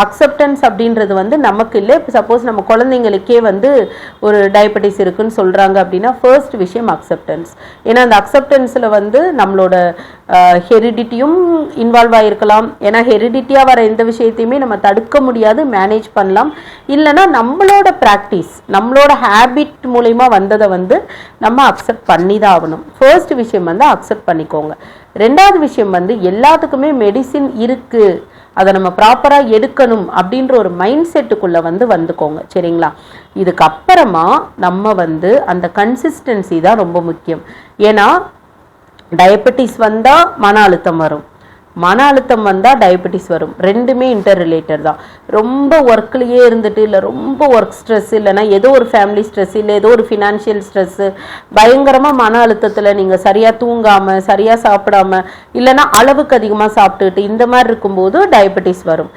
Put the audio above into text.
Acceptance அப்படின்றது வந்து நமக்கு இல்லை. இப்போ சப்போஸ் நம்ம குழந்தைங்களுக்கே வந்து ஒரு டயபெட்டிஸ் இருக்குன்னு சொல்கிறாங்க அப்படின்னா ஃபர்ஸ்ட் விஷயம் அக்செப்டன்ஸ். ஏன்னா அந்த அக்செப்டன்ஸில் வந்து நம்மளோட ஹெரிடிட்டியும் இன்வால்வ் ஆகிருக்கலாம். ஏன்னா ஹெரிடிட்டியாக வர எந்த விஷயத்தையுமே நம்ம தடுக்க முடியாது, மேனேஜ் பண்ணலாம். இல்லைன்னா நம்மளோட ப்ராக்டிஸ், நம்மளோட ஹேபிட் மூலயமா வந்ததை வந்து நம்ம அக்செப்ட் பண்ணி தான் ஆகணும். ஃபர்ஸ்ட் விஷயம் வந்து அக்செப்ட் பண்ணிக்கோங்க. ரெண்டாவது விஷயம் வந்து எல்லாத்துக்குமே மெடிசின் இருக்குது, அதை நம்ம ப்ராப்பராக எடுக்கணும் அப்படின்ற ஒரு மைண்ட் செட்டுக்குள்ளே வந்துக்கோங்க. சரிங்களா? இதுக்கப்புறமா நம்ம வந்து அந்த கன்சிஸ்டன்சி தான் ரொம்ப முக்கியம். ஏன்னா டயபெட்டிஸ் வந்தால் மன அழுத்தம் வரும், மன அழுத்தம் வந்தால் டயபெட்டிஸ் வரும். ரெண்டுமே இன்டர் ரிலேட்டட் தான். ரொம்ப ஒர்க்லேயே இருந்துட்டு, இல்லை ரொம்ப ஒர்க் ஸ்ட்ரெஸ், இல்லைனா ஏதோ ஒரு ஃபேமிலி ஸ்ட்ரெஸ், இல்லை ஏதோ ஒரு ஃபினான்ஷியல் ஸ்ட்ரெஸ்ஸு, பயங்கரமாக மன அழுத்தத்தில் நீங்கள் சரியாக தூங்காமல் சரியாக சாப்பிடாமல், இல்லைனா அளவுக்கு அதிகமாக சாப்பிட்டுட்டு இந்த மாதிரி இருக்கும்போது டயபெட்டிஸ் வரும்.